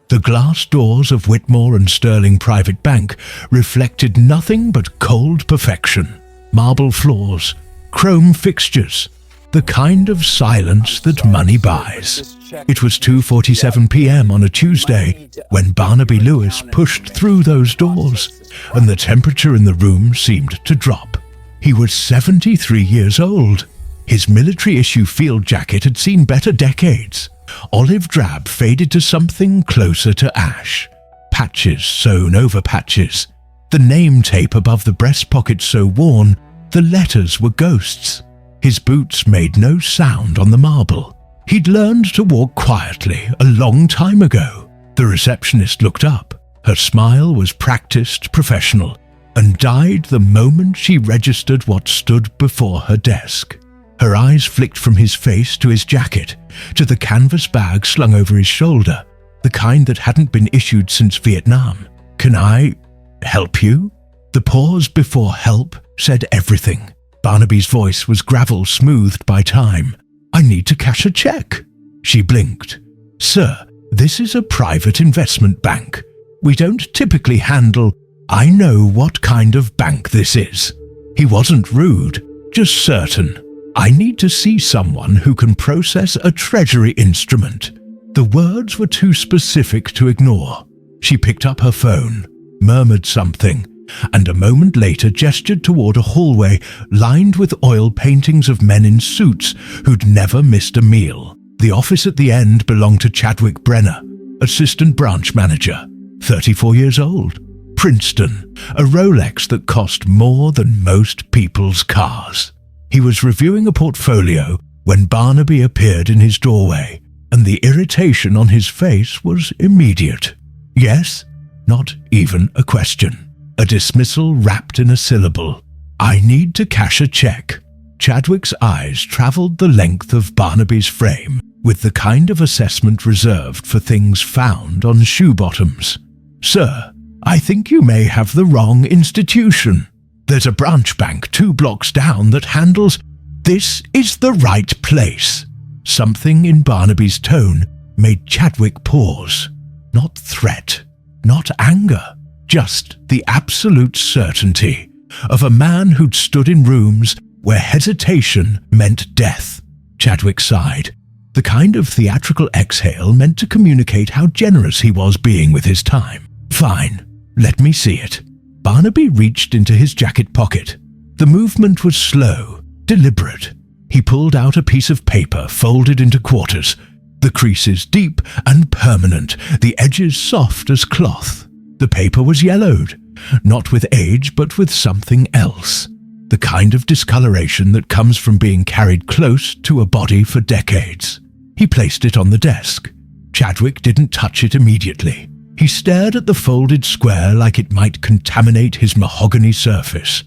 The glass doors of Whitmore and Sterling Private Bank reflected nothing but cold perfection. Marble floors, chrome fixtures, the kind of silence that money buys. It was 2:47 p.m. on a Tuesday when Barnaby Lewis pushed through those doors, and the temperature in the room seemed to drop. He was 73 years old. His military-issue field jacket had seen better decades. Olive drab faded to something closer to ash. Patches sewn over patches. The name tape above the breast pocket so worn, the letters were ghosts. His boots made no sound on the marble. He'd learned to walk quietly a long time ago. The receptionist looked up. Her smile was practiced, professional, and died the moment she registered what stood before her desk. Her eyes flicked from his face to his jacket, to the canvas bag slung over his shoulder, the kind that hadn't been issued since Vietnam. "Can I help you?" The pause before help said everything. Barnaby's voice was gravel smoothed by time. "I need to cash a check." She blinked. "Sir, this is a private investment bank. We don't typically handle—" "I know what kind of bank this is." He wasn't rude, just certain. "I need to see someone who can process a treasury instrument." The words were too specific to ignore. She picked up her phone, murmured something, and a moment later gestured toward a hallway lined with oil paintings of men in suits who'd never missed a meal. The office at the end belonged to Chadwick Brenner, assistant branch manager, 34 years old. Princeton, a Rolex that cost more than most people's cars. He was reviewing a portfolio when Barnaby appeared in his doorway, and the irritation on his face was immediate. Yes? Not even a question. A dismissal wrapped in a syllable. "I need to cash a check." Chadwick's eyes traveled the length of Barnaby's frame with the kind of assessment reserved for things found on shoe bottoms. "Sir, I think you may have the wrong institution. There's a branch bank 2 blocks down that handles—" "This is the right place." Something in Barnaby's tone made Chadwick pause. Not threat, not anger, just the absolute certainty of a man who'd stood in rooms where hesitation meant death. Chadwick sighed. The kind of theatrical exhale meant to communicate how generous he was being with his time. "Fine, let me see it." Barnaby reached into his jacket pocket. The movement was slow, deliberate. He pulled out a piece of paper folded into quarters, the creases deep and permanent, the edges soft as cloth. The paper was yellowed, not with age but with something else, the kind of discoloration that comes from being carried close to a body for decades. He placed it on the desk. Chadwick didn't touch it immediately. He stared at the folded square like it might contaminate his mahogany surface.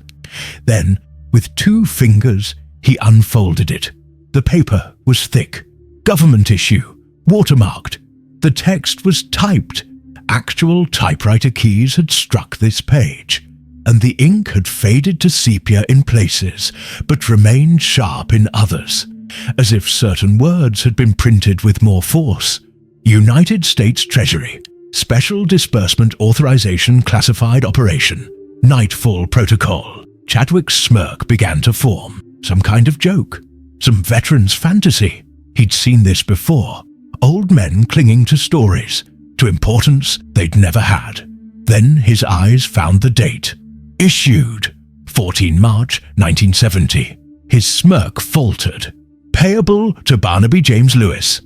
Then, with 2 fingers, he unfolded it. The paper was thick, government issue, watermarked. The text was typed. Actual typewriter keys had struck this page, and the ink had faded to sepia in places, but remained sharp in others, as if certain words had been printed with more force. United States Treasury, Special Disbursement Authorization Classified Operation, Nightfall Protocol. Chadwick's smirk began to form. Some kind of joke, some veteran's fantasy. He'd seen this before. Old men clinging to stories, to importance they'd never had. Then his eyes found the date. Issued 14 March 1970. His smirk faltered. Payable to Barnaby James Lewis.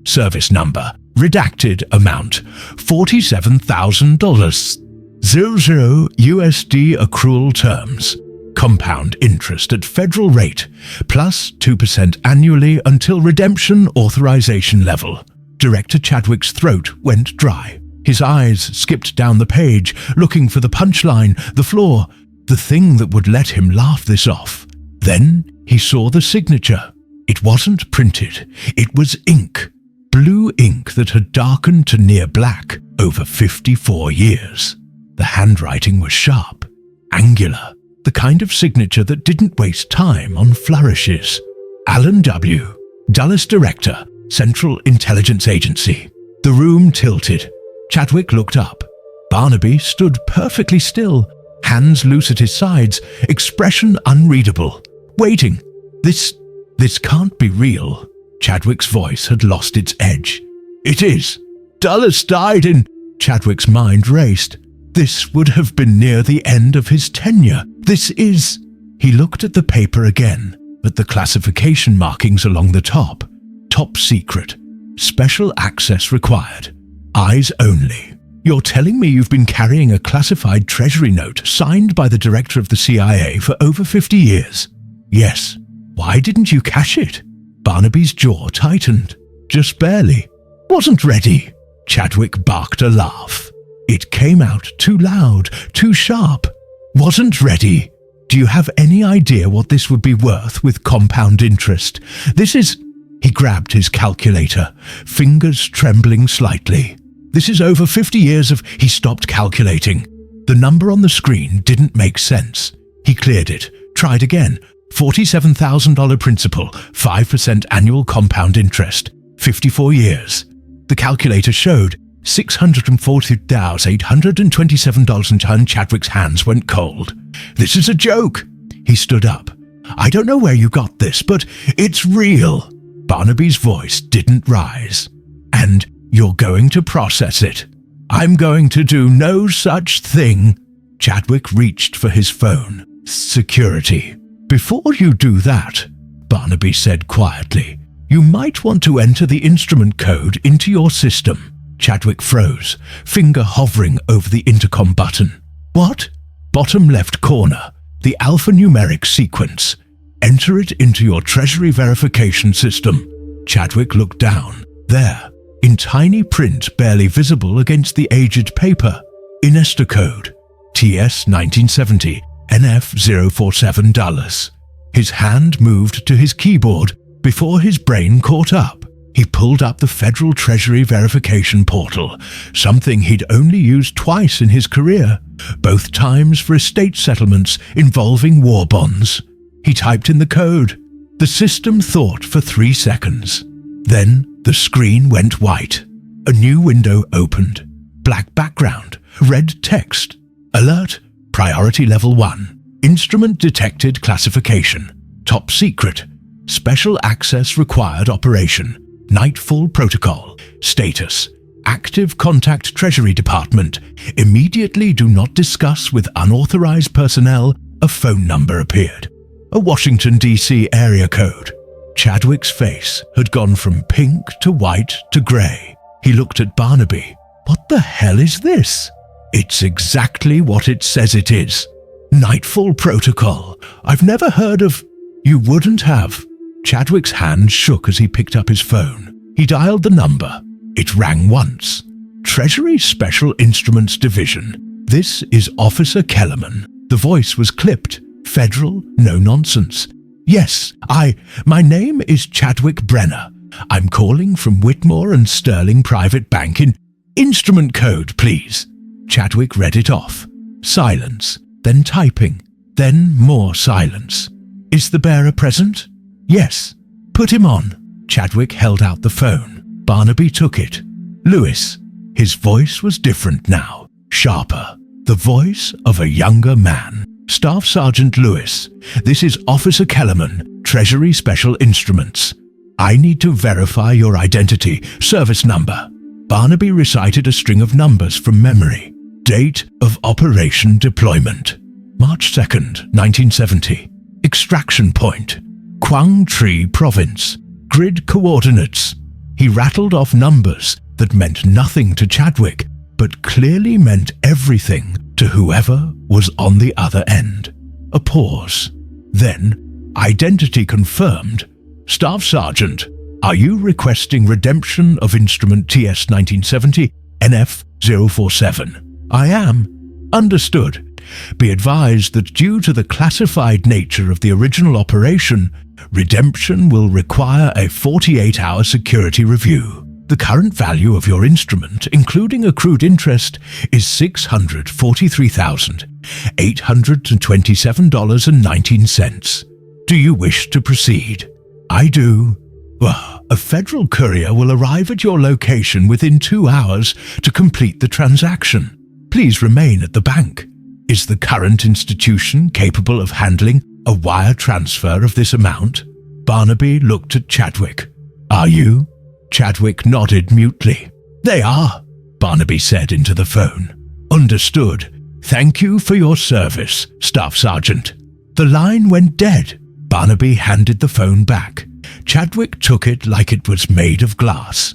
Service number, redacted amount, $47,000. 00 USD accrual terms. Compound interest at federal rate, plus 2% annually until redemption authorization level. Director Chadwick's throat went dry. His eyes skipped down the page, looking for the punchline, the flaw, the thing that would let him laugh this off. Then he saw the signature. It wasn't printed. It was ink. Blue ink that had darkened to near black over 54 years. The handwriting was sharp, angular, the kind of signature that didn't waste time on flourishes. Alan W., Dulles Director, Central Intelligence Agency. The room tilted. Chadwick looked up. Barnaby stood perfectly still, hands loose at his sides, expression unreadable, waiting. This can't be real. Chadwick's voice had lost its edge. It is. Dulles died in... Chadwick's mind raced. This would have been near the end of his tenure. This is... He looked at the paper again, at the classification markings along the top. Top secret. Special access required. Eyes only. You're telling me you've been carrying a classified treasury note signed by the director of the CIA for over 50 years? Yes. Why didn't you cash it? Barnaby's jaw tightened. Just barely. Wasn't ready. Chadwick barked a laugh. It came out too loud, too sharp. Wasn't ready. Do you have any idea what this would be worth with compound interest? This is... He grabbed his calculator, fingers trembling slightly. This is over 50 years of... He stopped calculating. The number on the screen didn't make sense. He cleared it, tried again. $47,000 principal, 5% annual compound interest, 54 years. The calculator showed $640,827 and Chadwick's hands went cold. This is a joke. He stood up. I don't know where you got this, but it's real. Barnaby's voice didn't rise. And you're going to process it. I'm going to do no such thing. Chadwick reached for his phone. Security. Before you do that, Barnaby said quietly, you might want to enter the instrument code into your system. Chadwick froze, finger hovering over the intercom button. What? Bottom left corner, the alphanumeric sequence. Enter it into your treasury verification system. Chadwick looked down. There, in tiny print barely visible against the aged paper, Inesta code, TS 1970, NF047 Dulles. His hand moved to his keyboard before his brain caught up. He pulled up the Federal Treasury Verification Portal, something he'd only used twice in his career, both times for estate settlements involving war bonds. He typed in the code. The system thought for 3 seconds. Then the screen went white. A new window opened. Black background, red text. Alert, priority level 1. Instrument detected classification. Top secret. Special access required operation. Nightfall protocol. Status. Active contact Treasury Department. Immediately do not discuss with unauthorized personnel. A phone number appeared. A Washington, D.C. area code. Chadwick's face had gone from pink to white to grey. He looked at Barnaby. What the hell is this? It's exactly what it says it is. Nightfall protocol. I've never heard of... You wouldn't have. Chadwick's hand shook as he picked up his phone. He dialed the number. It rang once. Treasury Special Instruments Division. This is Officer Kellerman. The voice was clipped. Federal, no nonsense. Yes, my name is Chadwick Brenner. I'm calling from Whitmore and Sterling Private Bank in instrument code, please. Chadwick read it off. Silence, then typing, then more silence. Is the bearer present? Yes. Put him on. Chadwick held out the phone. Barnaby took it. Lewis. His voice was different now, sharper. The voice of a younger man. Staff Sergeant Lewis, this is Officer Kellerman, Treasury Special Instruments. I need to verify your identity, service number. Barnaby recited a string of numbers from memory. Date of operation deployment. March 2nd, 1970. Extraction point. Quang Tri Province. Grid coordinates. He rattled off numbers that meant nothing to Chadwick, but clearly meant everything to whoever was on the other end. A pause. Then, identity confirmed. Staff Sergeant, are you requesting redemption of instrument TS 1970 NF047? I am. Understood. Be advised that due to the classified nature of the original operation, redemption will require a 48-hour security review. The current value of your instrument, including accrued interest, is $643,827.19. Do you wish to proceed? I do. Well, a federal courier will arrive at your location within 2 hours to complete the transaction. Please remain at the bank. Is the current institution capable of handling a wire transfer of this amount? Barnaby looked at Chadwick. Are you? Chadwick nodded mutely. They are, Barnaby said into the phone. Understood. Thank you for your service, Staff Sergeant. The line went dead. Barnaby handed the phone back. Chadwick took it like it was made of glass.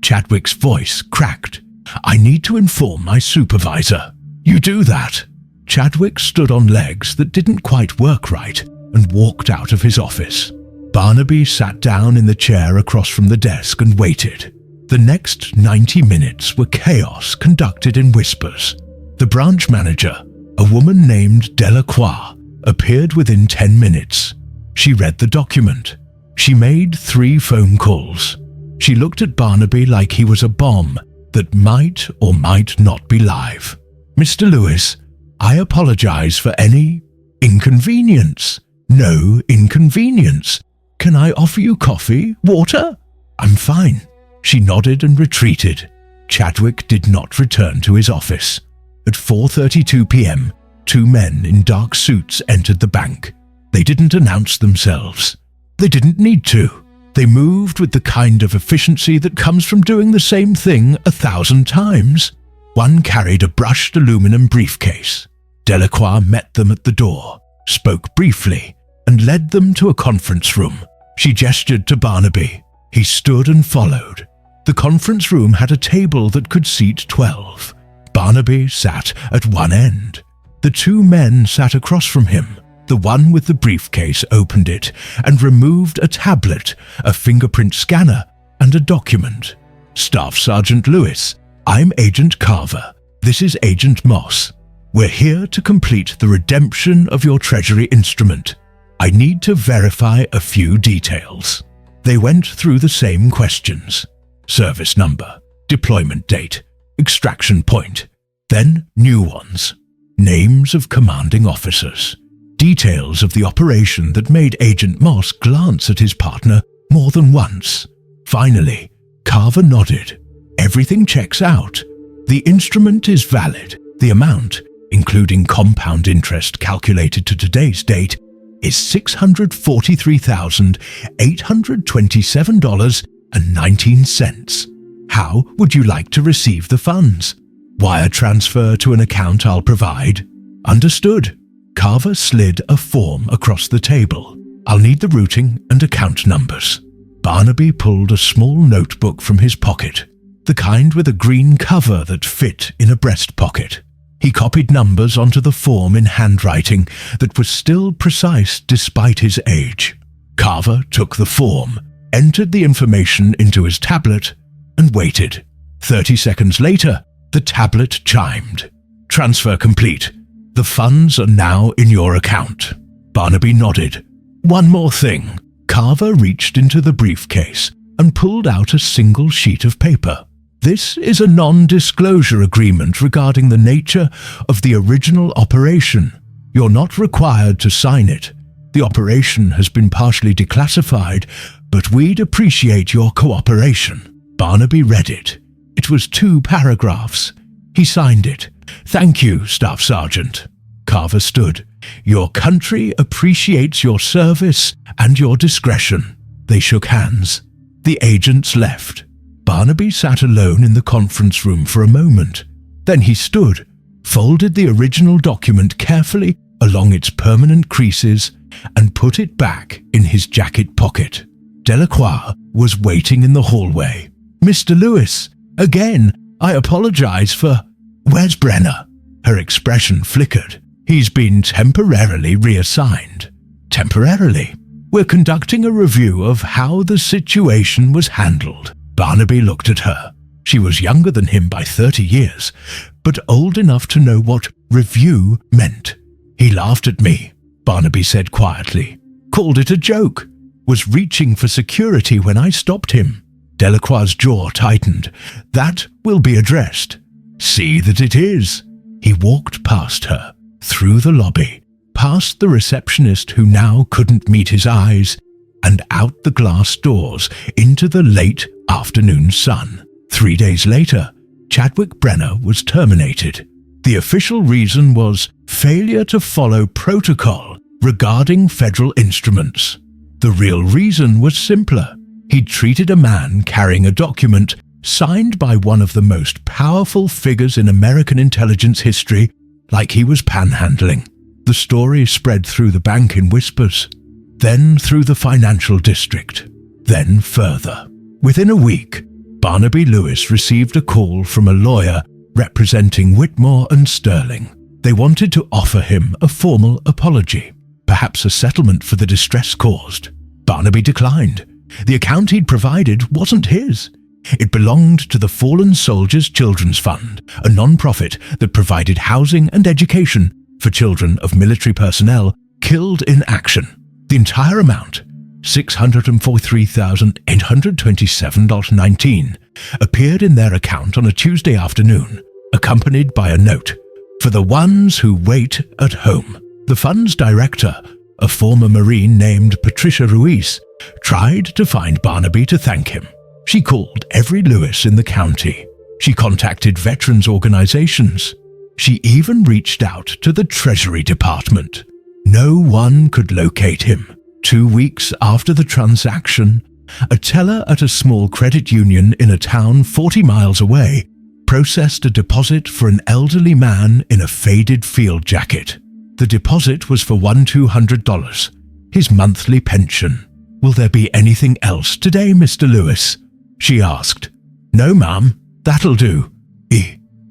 Chadwick's voice cracked. I need to inform my supervisor. You do that. Chadwick stood on legs that didn't quite work right and walked out of his office. Barnaby sat down in the chair across from the desk and waited. The next 90 minutes were chaos conducted in whispers. The branch manager, a woman named Delacroix, appeared within 10 minutes. She read the document. She made 3 phone calls. She looked at Barnaby like he was a bomb that might or might not be live. Mr. Lewis, I apologize for any inconvenience. No inconvenience. Can I offer you coffee? Water? I'm fine. She nodded and retreated. Chadwick did not return to his office. At 4:32 p.m., 2 men in dark suits entered the bank. They didn't announce themselves. They didn't need to. They moved with the kind of efficiency that comes from doing the same thing 1,000 times. One carried a brushed aluminum briefcase. Delacroix met them at the door, spoke briefly, and led them to a conference room. She gestured to Barnaby. He stood and followed. The conference room had a table that could seat 12. Barnaby sat at one end. The 2 men sat across from him. The one with the briefcase opened it and removed a tablet, a fingerprint scanner, and a document. Staff Sergeant Lewis, I'm Agent Carver. This is Agent Moss. We're here to complete the redemption of your Treasury instrument. I need to verify a few details. They went through the same questions. Service number, deployment date, extraction point, then new ones. Names of commanding officers. Details of the operation that made Agent Moss glance at his partner more than once. Finally, Carver nodded. Everything checks out. The instrument is valid. The amount, including compound interest calculated to today's date, is $643,827.19. How would you like to receive the funds? Wire transfer to an account I'll provide. Understood. Carver slid a form across the table. I'll need the routing and account numbers. Barnaby pulled a small notebook from his pocket, the kind with a green cover that fit in a breast pocket. He copied numbers onto the form in handwriting that was still precise despite his age. Carver took the form, entered the information into his tablet, and waited. 30 seconds later, the tablet chimed. Transfer complete. The funds are now in your account. Barnaby nodded. One more thing. Carver reached into the briefcase and pulled out a single sheet of paper. This is a non-disclosure agreement regarding the nature of the original operation. You're not required to sign it. The operation has been partially declassified, but we'd appreciate your cooperation. Barnaby read it. It was 2 paragraphs. He signed it. Thank you, Staff Sergeant. Carver stood. Your country appreciates your service and your discretion. They shook hands. The agents left. Barnaby sat alone in the conference room for a moment. Then he stood, folded the original document carefully along its permanent creases, and put it back in his jacket pocket. Delacroix was waiting in the hallway. Mr. Lewis, again, I apologize for... Where's Brenner? Her expression flickered. He's been temporarily reassigned. Temporarily? We're conducting a review of how the situation was handled. Barnaby looked at her. She was younger than him by 30 years, but old enough to know what review meant. He laughed at me, Barnaby said quietly. Called it a joke. Was reaching for security when I stopped him. Delacroix's jaw tightened. That will be addressed. See that it is. He walked past her, through the lobby, past the receptionist who now couldn't meet his eyes, and out the glass doors into the late afternoon sun. 3 days later, Chadwick Brenner was terminated. The official reason was failure to follow protocol regarding federal instruments. The real reason was simpler. He'd treated a man carrying a document signed by one of the most powerful figures in American intelligence history like he was panhandling. The story spread through the bank in whispers, then through the financial district, then further. Within a week, Barnaby Lewis received a call from a lawyer representing Whitmore and Sterling. They wanted to offer him a formal apology, perhaps a settlement for the distress caused. Barnaby declined. The account he'd provided wasn't his. It belonged to the Fallen Soldiers Children's Fund, a non-profit that provided housing and education for children of military personnel killed in action. The entire amount, $643,827.19, appeared in their account on a Tuesday afternoon, accompanied by a note, "For the ones who wait at home." The fund's director, a former Marine named Patricia Ruiz, tried to find Barnaby to thank him. She called every Lewis in the county. She contacted veterans organizations. She even reached out to the Treasury Department. No one could locate him. 2 weeks after the transaction, a teller at a small credit union in a town 40 miles away processed a deposit for an elderly man in a faded field jacket. The deposit was for $1,200, his monthly pension. "Will there be anything else today, Mr. Lewis?" she asked. "No, ma'am, that'll do."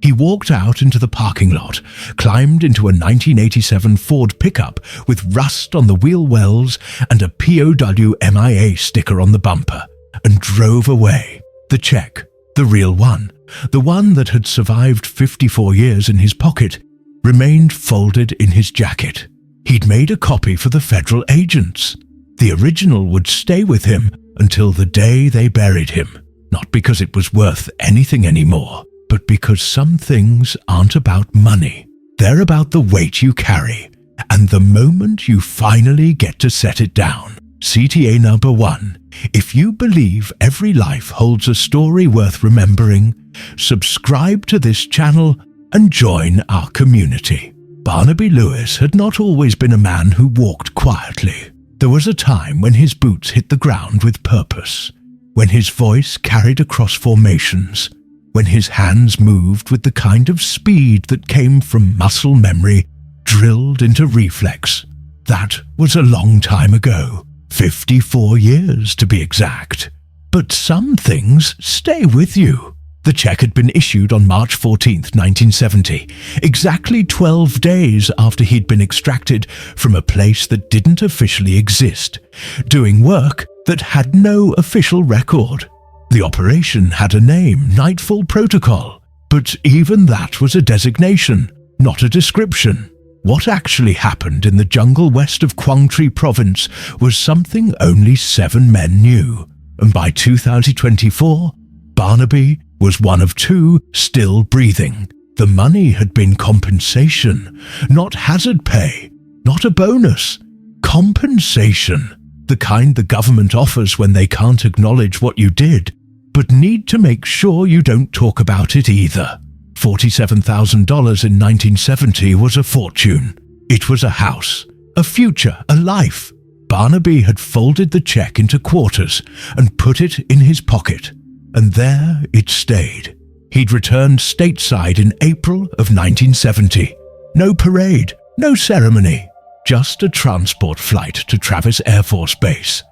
He walked out into the parking lot, climbed into a 1987 Ford pickup with rust on the wheel wells and a POW MIA sticker on the bumper, and drove away. The check, the real one, the one that had survived 54 years in his pocket, remained folded in his jacket. He'd made a copy for the federal agents. The original would stay with him until the day they buried him, not because it was worth anything anymore, but because some things aren't about money. They're about the weight you carry, and the moment you finally get to set it down. CTA number 1. If you believe every life holds a story worth remembering, subscribe to this channel and join our community. Barnaby Lewis had not always been a man who walked quietly. There was a time when his boots hit the ground with purpose, when his voice carried across formations, when his hands moved with the kind of speed that came from muscle memory drilled into reflex. That was a long time ago, 54 years to be exact. But some things stay with you. The check had been issued on March 14, 1970, exactly 12 days after he'd been extracted from a place that didn't officially exist, doing work that had no official record. The operation had a name, Nightfall Protocol, but even that was a designation, not a description. What actually happened in the jungle west of Quang Tri Province was something only 7 men knew, and by 2024, Barnaby was one of 2 still breathing. The money had been compensation, not hazard pay, not a bonus. Compensation, the kind the government offers when they can't acknowledge what you did, but need to make sure you don't talk about it either. $47,000 in 1970 was a fortune. It was a house, a future, a life. Barnaby had folded the check into quarters and put it in his pocket, and there it stayed. He'd returned stateside in April of 1970. No parade, no ceremony, just a transport flight to Travis Air Force Base,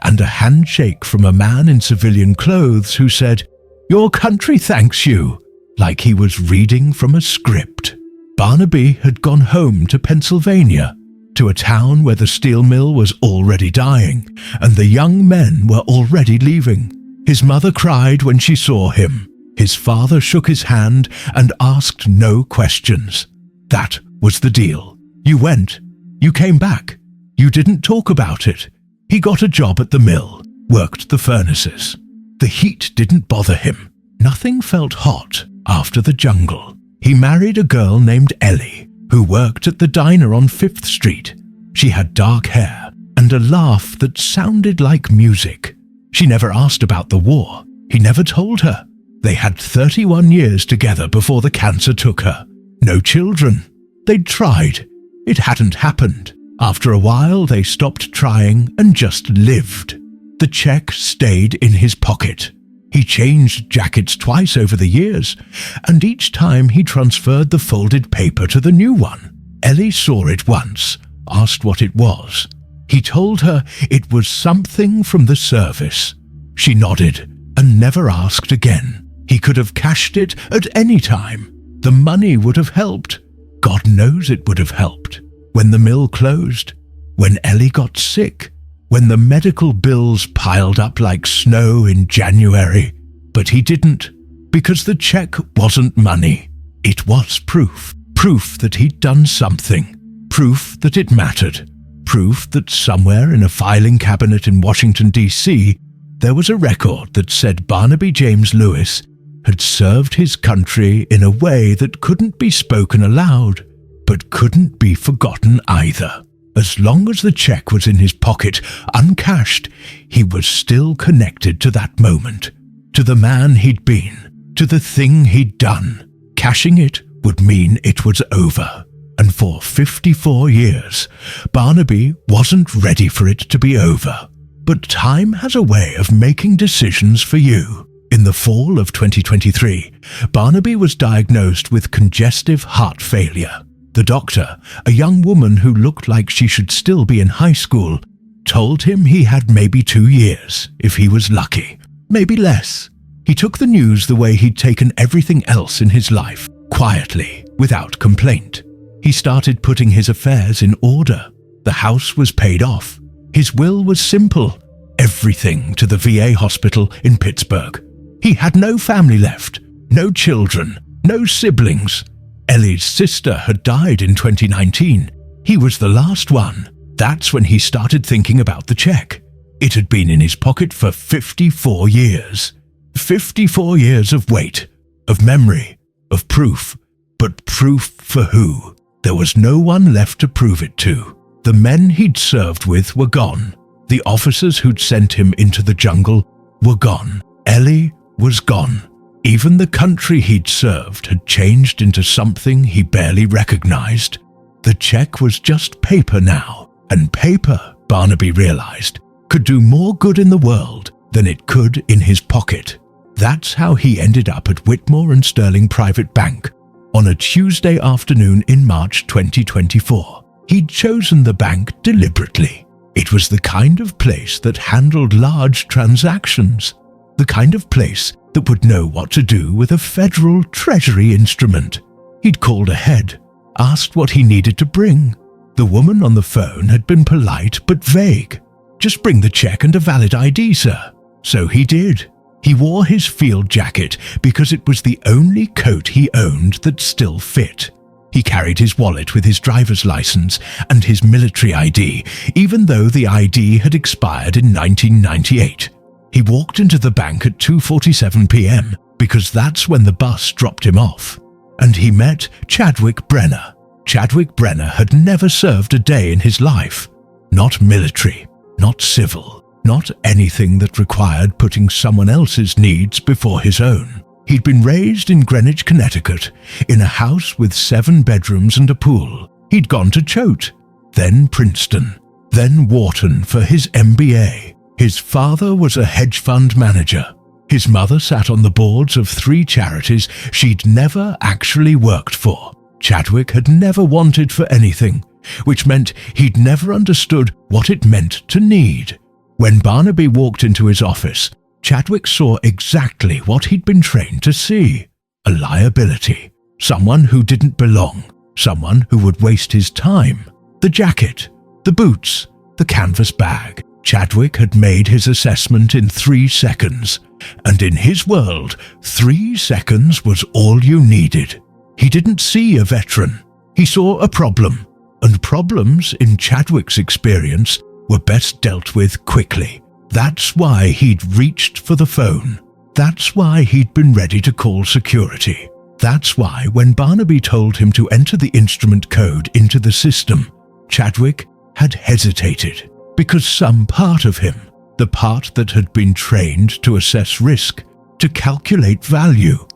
and a handshake from a man in civilian clothes who said, "Your country thanks you," like he was reading from a script. Barnaby had gone home to Pennsylvania, to a town where the steel mill was already dying, and the young men were already leaving. His mother cried when she saw him. His father shook his hand and asked no questions. That was the deal. You went. You came back. You didn't talk about it. He got a job at the mill, worked the furnaces. The heat didn't bother him. Nothing felt hot after the jungle. He married a girl named Ellie, who worked at the diner on 5th Street. She had dark hair and a laugh that sounded like music. She never asked about the war. He never told her. They had 31 years together before the cancer took her. No children. They'd tried. It hadn't happened. After a while, they stopped trying and just lived. The check stayed in his pocket. He changed jackets twice over the years, and each time he transferred the folded paper to the new one. Ellie saw it once, asked what it was. He told her it was something from the service. She nodded and never asked again. He could have cashed it at any time. The money would have helped. God knows it would have helped. When the mill closed, when Ellie got sick, when the medical bills piled up like snow in January. But he didn't, because the check wasn't money. It was proof. Proof that he'd done something. Proof that it mattered. Proof that somewhere in a filing cabinet in Washington, D.C., there was a record that said Barnaby James Lewis had served his country in a way that couldn't be spoken aloud, but couldn't be forgotten either. As long as the check was in his pocket, uncashed, he was still connected to that moment, to the man he'd been, to the thing he'd done. Cashing it would mean it was over. And for 54 years, Barnaby wasn't ready for it to be over. But time has a way of making decisions for you. In the fall of 2023, Barnaby was diagnosed with congestive heart failure. The doctor, a young woman who looked like she should still be in high school, told him he had maybe 2 years, if he was lucky, maybe less. He took the news the way he'd taken everything else in his life, quietly, without complaint. He started putting his affairs in order. The house was paid off. His will was simple. Everything to the VA hospital in Pittsburgh. He had no family left, no children, no siblings. Ellie's sister had died in 2019. He was the last one. That's when he started thinking about the check. It had been in his pocket for 54 years. 54 years of weight, of memory, of proof. But proof for who? There was no one left to prove it to. The men he'd served with were gone. The officers who'd sent him into the jungle were gone. Ellie was gone. Even the country he'd served had changed into something he barely recognized. The check was just paper now, and paper, Barnaby realized, could do more good in the world than it could in his pocket. That's how he ended up at Whitmore and Sterling Private Bank on a Tuesday afternoon in March 2024. He'd chosen the bank deliberately. It was the kind of place that handled large transactions, the kind of place that would know what to do with a federal treasury instrument. He'd called ahead, asked what he needed to bring. The woman on the phone had been polite but vague. "Just bring the check and a valid ID, sir." So he did. He wore his field jacket because it was the only coat he owned that still fit. He carried his wallet with his driver's license and his military ID, even though the ID had expired in 1998. He walked into the bank at 2:47 p.m. because that's when the bus dropped him off. And he met Chadwick Brenner. Chadwick Brenner had never served a day in his life. Not military, not civil, not anything that required putting someone else's needs before his own. He'd been raised in Greenwich, Connecticut, in a house with 7 bedrooms and a pool. He'd gone to Choate, then Princeton, then Wharton for his MBA. His father was a hedge fund manager. His mother sat on the boards of 3 charities she'd never actually worked for. Chadwick had never wanted for anything, which meant he'd never understood what it meant to need. When Barnaby walked into his office, Chadwick saw exactly what he'd been trained to see: a liability, someone who didn't belong, someone who would waste his time. The jacket, the boots, the canvas bag. Chadwick had made his assessment in 3 seconds, and in his world, 3 seconds was all you needed. He didn't see a veteran. He saw a problem, and problems, in Chadwick's experience, were best dealt with quickly. That's why he'd reached for the phone. That's why he'd been ready to call security. That's why when Barnaby told him to enter the instrument code into the system, Chadwick had hesitated. Because some part of him, the part that had been trained to assess risk, to calculate value,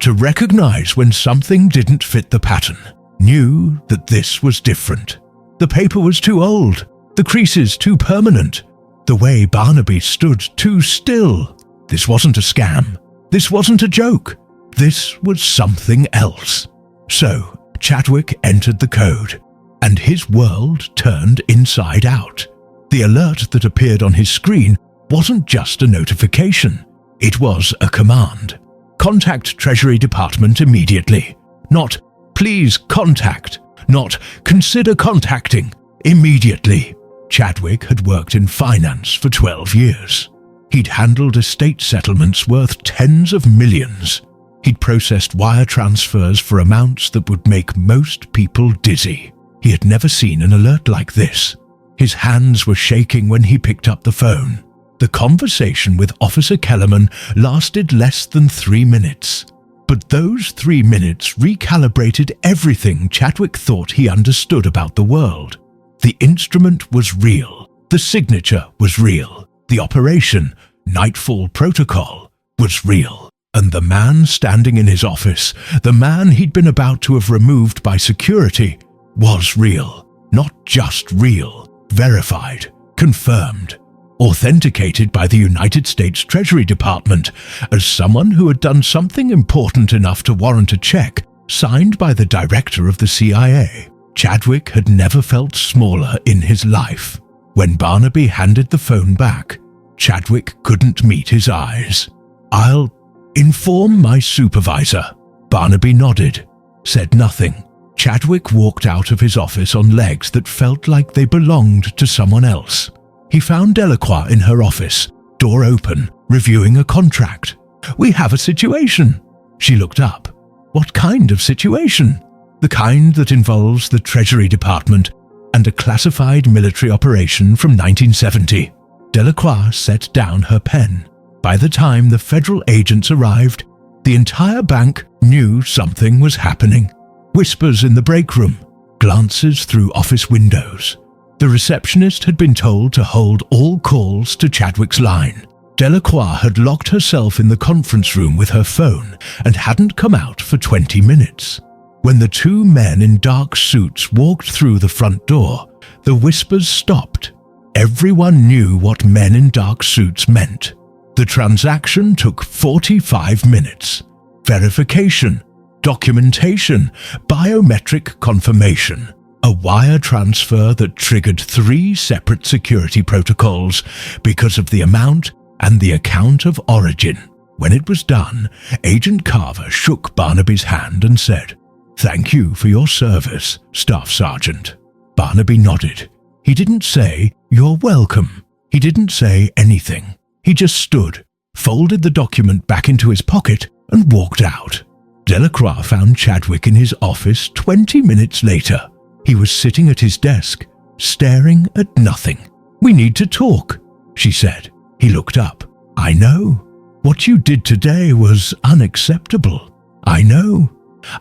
to recognize when something didn't fit the pattern, knew that this was different. The paper was too old, the creases too permanent, the way Barnaby stood too still. This wasn't a scam. This wasn't a joke. This was something else. So Chadwick entered the code, and his world turned inside out. The alert that appeared on his screen wasn't just a notification. It was a command. Contact Treasury Department immediately. Not, please contact. Not, consider contacting. Immediately. Chadwick had worked in finance for 12 years. He'd handled estate settlements worth tens of millions. He'd processed wire transfers for amounts that would make most people dizzy. He had never seen an alert like this. His hands were shaking when he picked up the phone. The conversation with Officer Kellerman lasted less than 3 minutes. But those 3 minutes recalibrated everything Chadwick thought he understood about the world. The instrument was real. The signature was real. The operation, Nightfall Protocol, was real. And the man standing in his office, the man he'd been about to have removed by security, was real. Not just real. Verified. Confirmed. Authenticated by the United States Treasury Department as someone who had done something important enough to warrant a check signed by the director of the CIA. Chadwick had never felt smaller in his life. When Barnaby handed the phone back, Chadwick couldn't meet his eyes. "I'll inform my supervisor." Barnaby nodded, said nothing. Chadwick walked out of his office on legs that felt like they belonged to someone else. He found Delacroix in her office, door open, reviewing a contract. "We have a situation." She looked up. "What kind of situation?" "The kind that involves the Treasury Department and a classified military operation from 1970. Delacroix set down her pen. By the time the federal agents arrived, the entire bank knew something was happening. Whispers in the break room, glances through office windows. The receptionist had been told to hold all calls to Chadwick's line. Delacroix had locked herself in the conference room with her phone and hadn't come out for 20 minutes. When the two men in dark suits walked through the front door, the whispers stopped. Everyone knew what men in dark suits meant. The transaction took 45 minutes. Verification, documentation, biometric confirmation. A wire transfer that triggered 3 separate security protocols because of the amount and the account of origin. When it was done, Agent Carver shook Barnaby's hand and said, "Thank you for your service, Staff Sergeant." Barnaby nodded. He didn't say, "You're welcome." He didn't say anything. He just stood, folded the document back into his pocket, and walked out. Delacroix found Chadwick in his office 20 minutes later. He was sitting at his desk, staring at nothing. "We need to talk," she said. He looked up. "I know. What you did today was unacceptable. I know.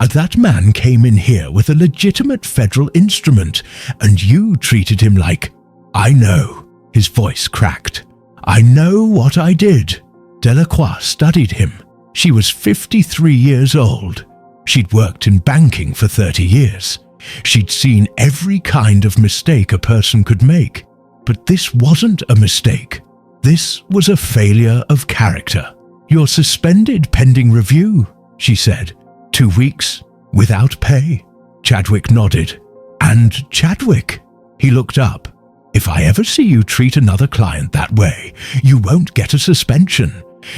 That man came in here with a legitimate federal instrument, and you treated him like—" "I know." His voice cracked. "I know what I did." Delacroix studied him. She was 53 years old. She'd worked in banking for 30 years. She'd seen every kind of mistake a person could make. But this wasn't a mistake. This was a failure of character. "You're suspended pending review," she said. 2 weeks, without pay. Chadwick nodded. "And Chadwick?" He looked up. "If I ever see you treat another client that way, you won't get a suspension.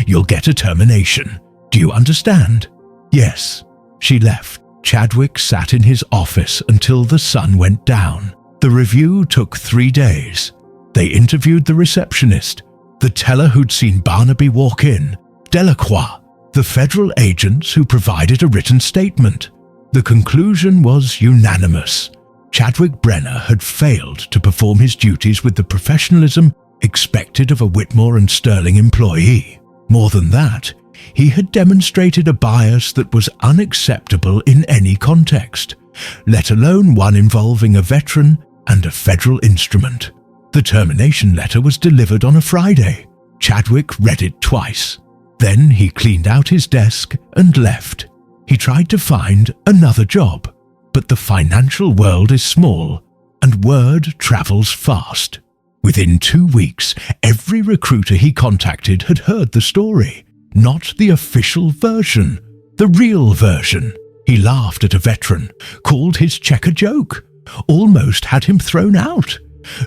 You'll get a termination. Do you understand?" "Yes." She left. Chadwick sat in his office until the sun went down. The review took 3 days. They interviewed the receptionist, the teller who'd seen Barnaby walk in, Delacroix, the federal agents who provided a written statement. The conclusion was unanimous. Chadwick Brenner had failed to perform his duties with the professionalism expected of a Whitmore and Sterling employee. More than that, he had demonstrated a bias that was unacceptable in any context, let alone one involving a veteran and a federal instrument. The termination letter was delivered on a Friday. Chadwick read it twice. Then he cleaned out his desk and left. He tried to find another job, but the financial world is small and word travels fast. Within 2 weeks, every recruiter he contacted had heard the story, not the official version, the real version. He laughed at a veteran, called his check a joke, almost had him thrown out.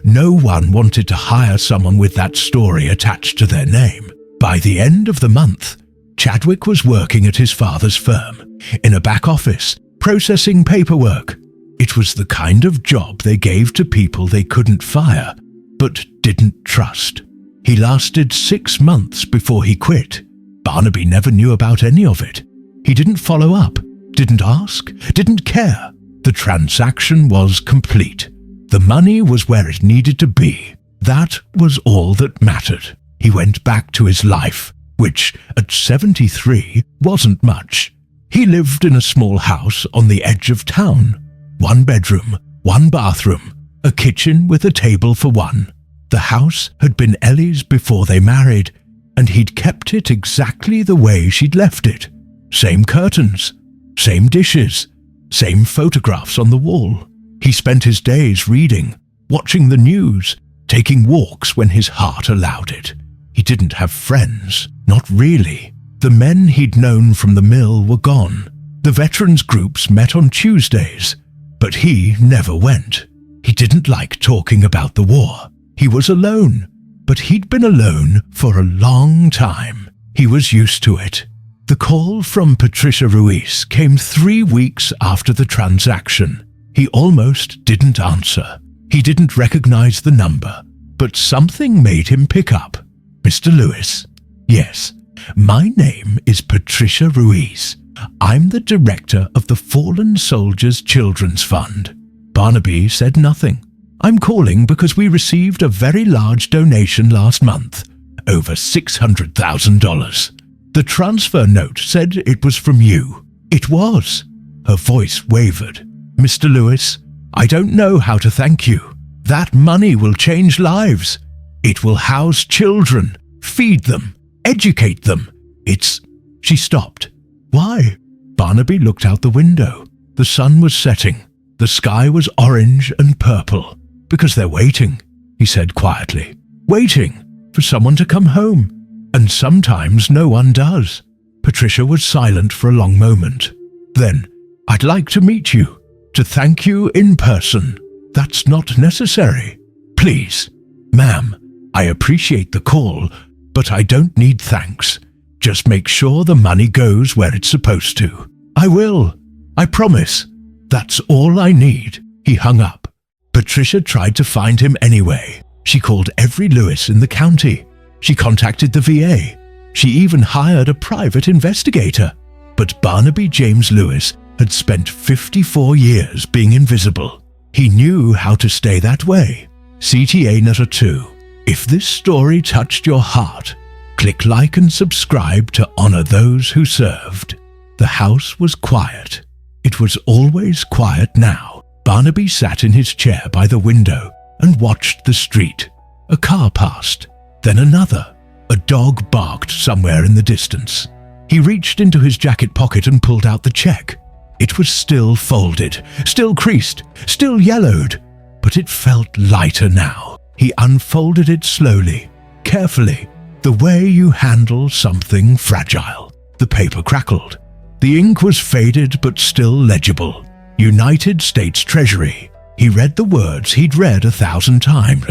No one wanted to hire someone with that story attached to their name. By the end of the month, Chadwick was working at his father's firm, in a back office, processing paperwork. It was the kind of job they gave to people they couldn't fire, but didn't trust. He lasted 6 months before he quit. Barnaby never knew about any of it. He didn't follow up, didn't ask, didn't care. The transaction was complete. The money was where it needed to be. That was all that mattered. He went back to his life, which at 73 wasn't much. He lived in a small house on the edge of town. 1 bedroom, 1 bathroom, a kitchen with a table for one. The house had been Ellie's before they married, and he'd kept it exactly the way she'd left it. Same curtains, same dishes, same photographs on the wall. He spent his days reading, watching the news, taking walks when his heart allowed it. He didn't have friends, not really. The men he'd known from the mill were gone. The veterans groups met on Tuesdays, but he never went. He didn't like talking about the war. He was alone, but he'd been alone for a long time. He was used to it. The call from Patricia Ruiz came 3 weeks after the transaction. He almost didn't answer. He didn't recognize the number, but something made him pick up. "Mr. Lewis, yes, my name is Patricia Ruiz. I'm the director of the Fallen Soldiers Children's Fund." Barnaby said nothing. "I'm calling because we received a very large donation last month, over $600,000. The transfer note said it was from you." "It was." Her voice wavered. "Mr. Lewis, I don't know how to thank you. That money will change lives. It will house children, feed them, educate them. It's—" She stopped. "Why?" Barnaby looked out the window. The sun was setting. The sky was orange and purple. "Because they're waiting," he said quietly. "Waiting for someone to come home. And sometimes no one does." Patricia was silent for a long moment. Then, "I'd like to meet you, to thank you in person." "That's not necessary." "Please, ma'am, I appreciate the call, but I don't need thanks. Just make sure the money goes where it's supposed to." "I will. I promise. That's all I need." He hung up. Patricia tried to find him anyway. She called every Lewis in the county. She contacted the VA. She even hired a private investigator. But Barnaby James Lewis had spent 54 years being invisible. He knew how to stay that way. CTA Nutter 2. If this story touched your heart, click like and subscribe to honor those who served. The house was quiet. It was always quiet now. Barnaby sat in his chair by the window and watched the street. A car passed, then another. A dog barked somewhere in the distance. He reached into his jacket pocket and pulled out the check. It was still folded, still creased, still yellowed, but it felt lighter now. He unfolded it slowly, carefully, the way you handle something fragile. The paper crackled. The ink was faded but still legible. United States Treasury. He read the words he'd read 1,000 times.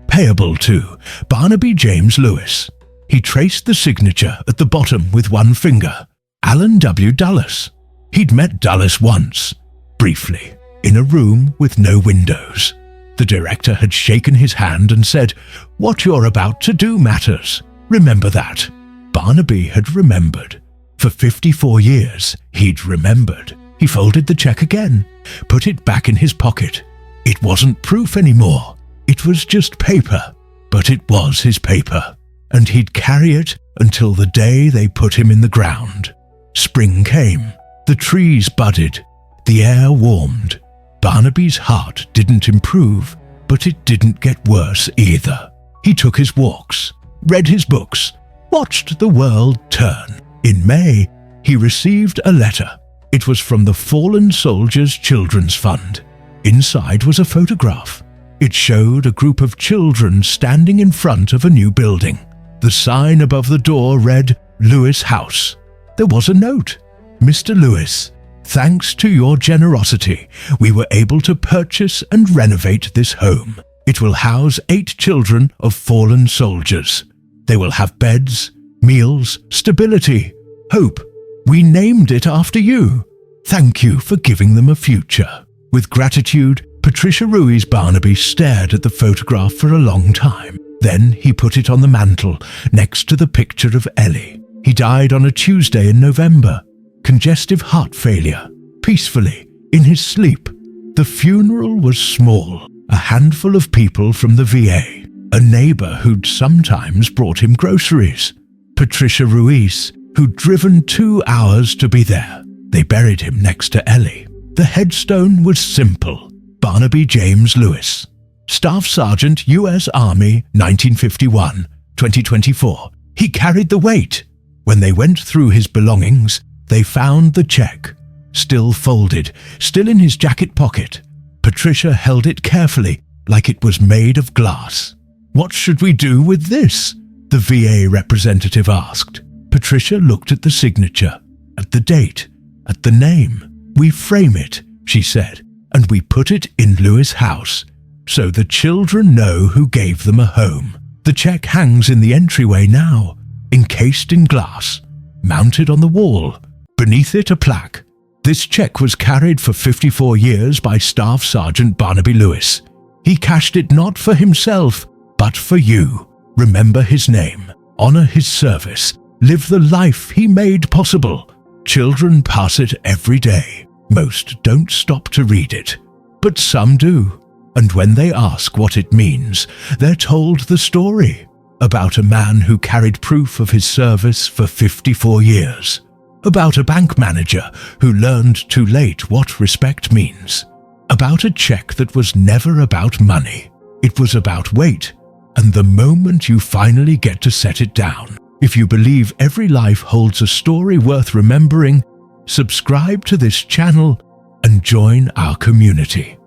Payable to Barnaby James Lewis. He traced the signature at the bottom with one finger. Alan W. Dulles. He'd met Dulles once, briefly, in a room with no windows. The director had shaken his hand and said, "What you're about to do matters. Remember that." Barnaby had remembered. For 54 years, he'd remembered. He folded the check again, put it back in his pocket. It wasn't proof anymore. It was just paper, but it was his paper, and he'd carry it until the day they put him in the ground. Spring came. The trees budded. The air warmed. Barnaby's heart didn't improve. But it didn't get worse either. He took his walks, read his books, watched the world turn. In May, he received a letter. It was from the Fallen Soldiers Children's Fund. Inside was a photograph. It showed a group of children standing in front of a new building. The sign above the door read, Lewis House. There was a note. Mr. Lewis, thanks to your generosity, we were able to purchase and renovate this home. It will house 8 children of fallen soldiers. They will have beds, meals, stability, hope. We named it after you. Thank you for giving them a future. With gratitude, Patricia Ruiz Barnaby stared at the photograph for a long time. Then he put it on the mantel next to the picture of Ellie. He died on a Tuesday in November. Congestive heart failure, peacefully, in his sleep. The funeral was small. A handful of people from the VA. A neighbor who'd sometimes brought him groceries. Patricia Ruiz, who'd driven 2 hours to be there. They buried him next to Ellie. The headstone was simple. Barnaby James Lewis. Staff Sergeant, U.S. Army, 1951-2024. He carried the weight. When they went through his belongings, they found the check. Still folded, still in his jacket pocket. Patricia held it carefully, like it was made of glass. What should we do with this? The VA representative asked. Patricia looked at the signature, at the date, at the name. We frame it, she said, and we put it in Lewis House, so the children know who gave them a home. The check hangs in the entryway now, encased in glass, mounted on the wall. Beneath it a plaque. This check was carried for 54 years by Staff Sergeant Barnaby Lewis. He cashed it not for himself, but for you. Remember his name, honor his service, live the life he made possible. Children pass it every day. Most don't stop to read it, but some do. And when they ask what it means, they're told the story about a man who carried proof of his service for 54 years. About a bank manager who learned too late what respect means. About a check that was never about money. It was about weight, and the moment you finally get to set it down. If you believe every life holds a story worth remembering, subscribe to this channel and join our community.